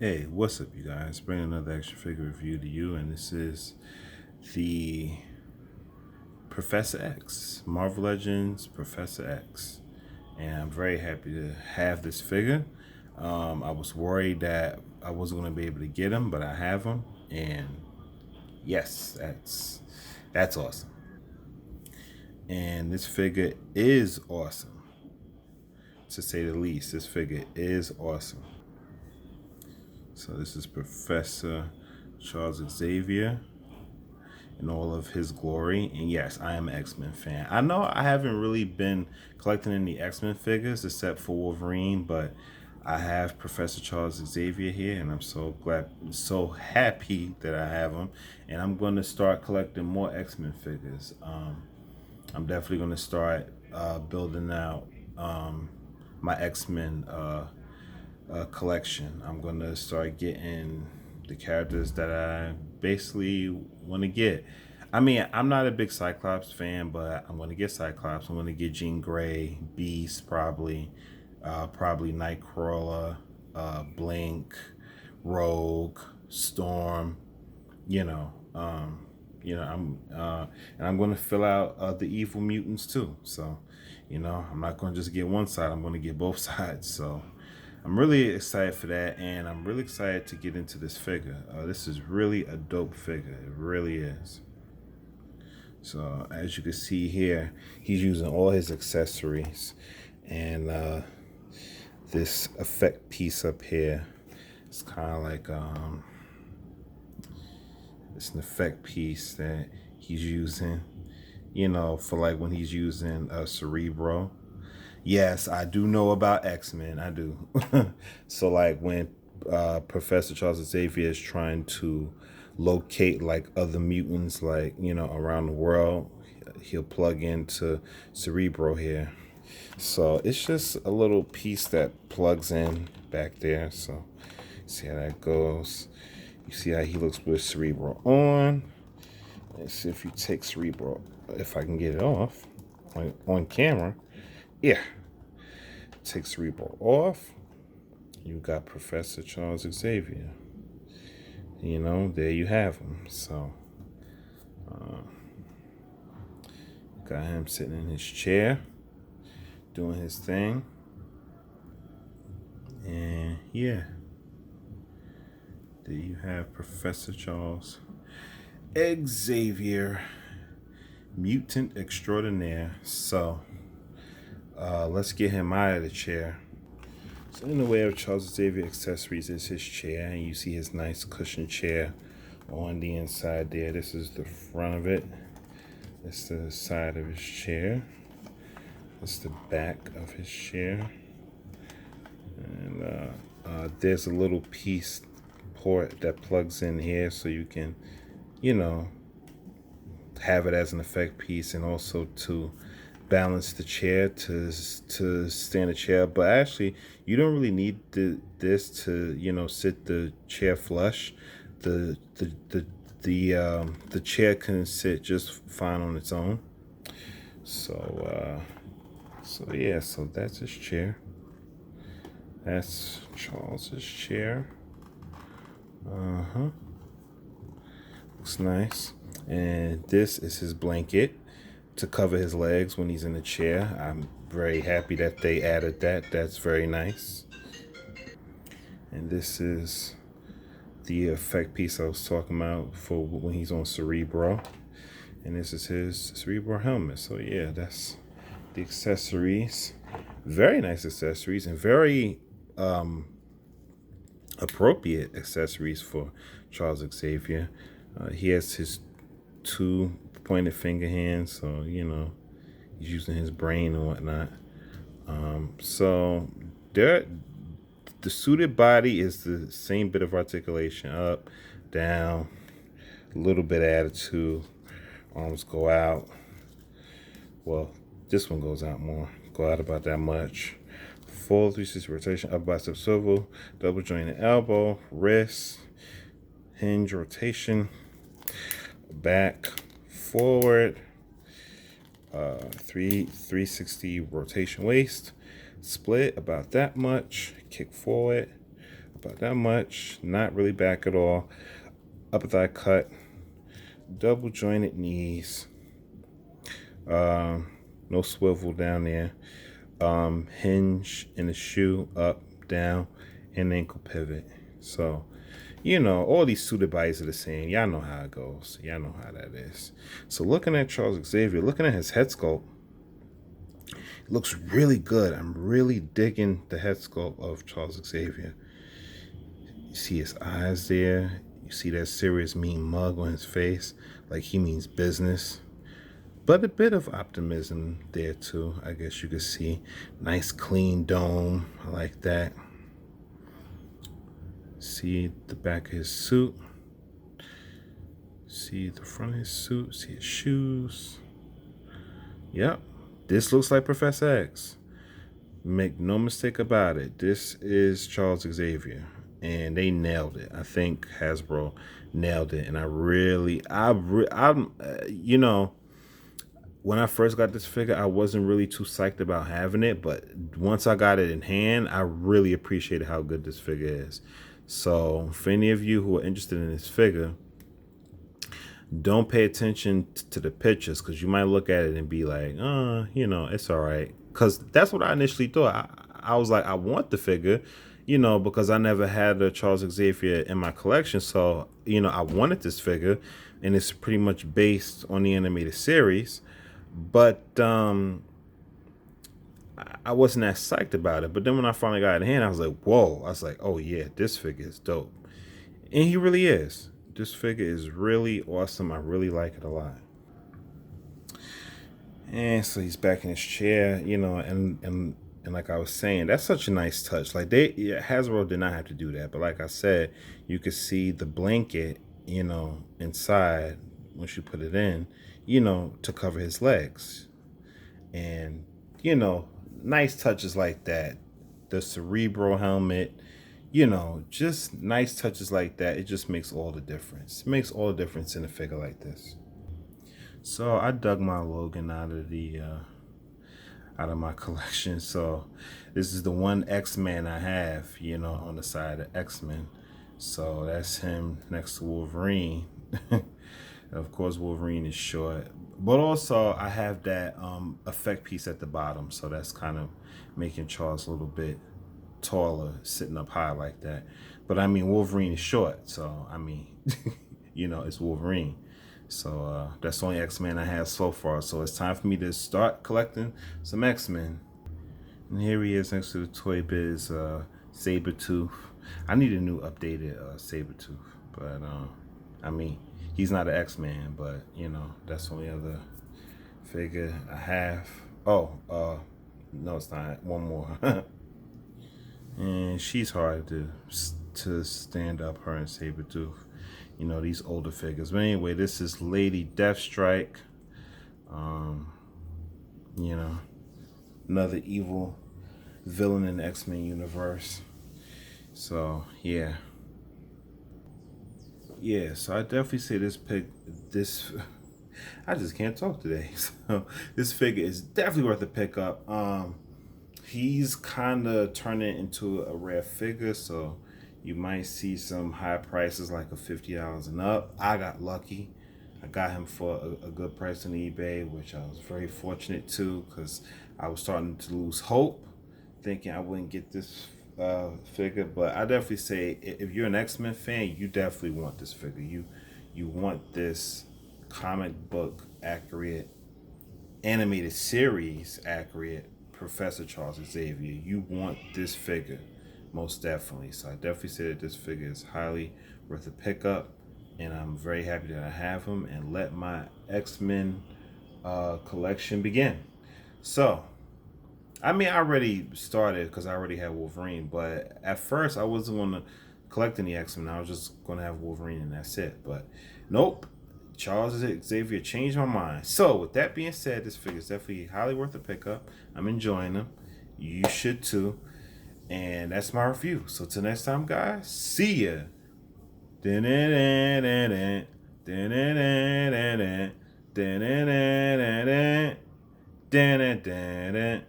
Hey, what's up, you guys? Bring another action figure review to you, and this is the Professor X, Marvel Legends Professor X, and I'm very happy to have this figure. I was worried that I wasn't going to be able to get him, but I have him, and yes, that's awesome. And this figure is awesome, to say the least. This figure is awesome. So this is Professor Charles Xavier in all of his glory. And yes, I am an X-Men fan. I know I haven't really been collecting any X-Men figures except for Wolverine, but I have Professor Charles Xavier here, and I'm so glad, so happy that I have him. And I'm going to start collecting more X-Men figures. I'm definitely going to start building out my X-Men collection. I'm going to start getting the characters that I basically want to get. I mean, I'm not a big Cyclops fan, but I'm going to get Cyclops. I'm going to get Jean Grey, Beast, probably Nightcrawler, Blink, Rogue, Storm. You know, and I'm going to fill out the evil mutants too. So, I'm not going to just get one side. I'm going to get both sides. So, I'm really excited for that, and I'm really excited to get into this figure. This is really a dope figure. It really is. So as you can see here, he's using all his accessories, and this effect piece up here, it's kind of like it's an effect piece that he's using, for like when he's using Cerebro. Yes, I do know about X-Men. I do. So like when Professor Charles Xavier is trying to locate like other mutants, like around the world, he'll plug into Cerebro here. So it's just a little piece that plugs in back there. So see how that goes. You see how he looks with Cerebro on. Let's see if you take Cerebro, if I can get it off on camera. Yeah, take Cerebro off. You got Professor Charles Xavier. There you have him. So, got him sitting in his chair, doing his thing. And yeah, there you have Professor Charles Xavier, mutant extraordinaire. So, let's get him out of the chair. So in the way of Charles Xavier accessories is his chair, and you see his nice cushioned chair on the inside there. This is the front of it. That's the side of his chair. That's the back of his chair. And there's a little piece port that plugs in here so you can, you know, have it as an effect piece, and also to balance the chair to stand the chair. But actually, you don't really need this to sit the chair flush. The chair can sit just fine on its own. So yeah, so that's his chair. That's Charles's chair. Looks nice. And this is his blanket to cover his legs when he's in the chair. I'm very happy that they added that. That's very nice. And this is the effect piece I was talking about for when he's on Cerebro. And this is his Cerebro helmet. So yeah, that's the accessories. Very nice accessories, and very appropriate accessories for Charles Xavier. He has his two pointed finger hands, so he's using his brain and whatnot. So there, the suited body is the same bit of articulation: up, down, a little bit of attitude. Arms go out. Well, this one goes out more. Go out about that much. Full 360 rotation, up bicep swivel, double jointed elbow, wrist, hinge rotation, back, forward, 360 rotation waist, split about that much, kick forward, about that much. Not really back at all. Upper thigh cut, double jointed knees, no swivel down there, hinge in the shoe, up, down, and ankle pivot. So, all these suited bodies are the same. Y'all know how it goes. Y'all know how that is. So looking at Charles Xavier, looking at his head sculpt, it looks really good. I'm really digging the head sculpt of Charles Xavier. You see his eyes there. You see that serious mean mug on his face, like he means business. But a bit of optimism there too, I guess you could see. Nice clean dome. I like that. See the back of his suit. See the front of his suit. See his shoes. Yep. This looks like Professor X. Make no mistake about it. This is Charles Xavier. And they nailed it. I think Hasbro nailed it. And when I first got this figure, I wasn't really too psyched about having it. But once I got it in hand, I really appreciated how good this figure is. So for any of you who are interested in this figure, don't pay attention to the pictures, because you might look at it and be like, it's all right. Because that's what I initially thought. I was like, I want the figure, because I never had a Charles Xavier in my collection. So, I wanted this figure, and it's pretty much based on the animated series. But I wasn't that psyched about it. But then when I finally got it in hand, I was like, whoa. I was like, oh, yeah, this figure is dope. And he really is. This figure is really awesome. I really like it a lot. And so he's back in his chair, and like I was saying, that's such a nice touch. Like Hasbro did not have to do that, but like I said, you could see the blanket, inside once you put it in, to cover his legs. And nice touches like that. The Cerebro helmet, just nice touches like that. It just makes all the difference. It makes all the difference in a figure like this. So I dug my Logan out of my collection. So this is the one X-Men I have, on the side of X-Men. So that's him next to Wolverine. Of course, Wolverine is short, but also I have that effect piece at the bottom. So that's kind of making Charles a little bit taller, sitting up high like that. But I mean, Wolverine is short, so I mean, it's Wolverine. So that's the only X-Men I have so far. So it's time for me to start collecting some X-Men. And here he is next to the Toy Biz Sabretooth. I need a new updated Sabretooth. But I mean, he's not an X-Man, but that's the only other figure I have. Oh, no, it's not. One more. And she's hard to stand up, her and Sabretooth. These older figures. But anyway, this is Lady Deathstrike. Another evil villain in the X-Men universe. So, yeah. Yeah, so I definitely say this I just can't talk today. So this figure is definitely worth a pickup. He's kind of turning into a rare figure, so you might see some high prices like a $50 and up. I got lucky. I got him for a good price on eBay, which I was very fortunate to, because I was starting to lose hope, thinking I wouldn't get this figure. But I definitely say, if you're an X-Men fan, you definitely want this figure. You want this comic book accurate, animated series accurate Professor Charles Xavier. You want this figure, most definitely. So I definitely say that this figure is highly worth a pickup, and I'm very happy that I have him, and let my X-Men collection begin. So, I mean, I already started because I already had Wolverine, but at first I wasn't going to collect any X-Men. I was just going to have Wolverine and that's it. But nope, Charles Xavier changed my mind. So with that being said, this figure is definitely highly worth a pickup. I'm enjoying them. You should too. And that's my review. So till next time, guys, see ya. Dun-dun-dun-dun-dun. Dun-dun-dun-dun-dun. Dun-dun-dun-dun-dun. Dun-dun-dun-dun.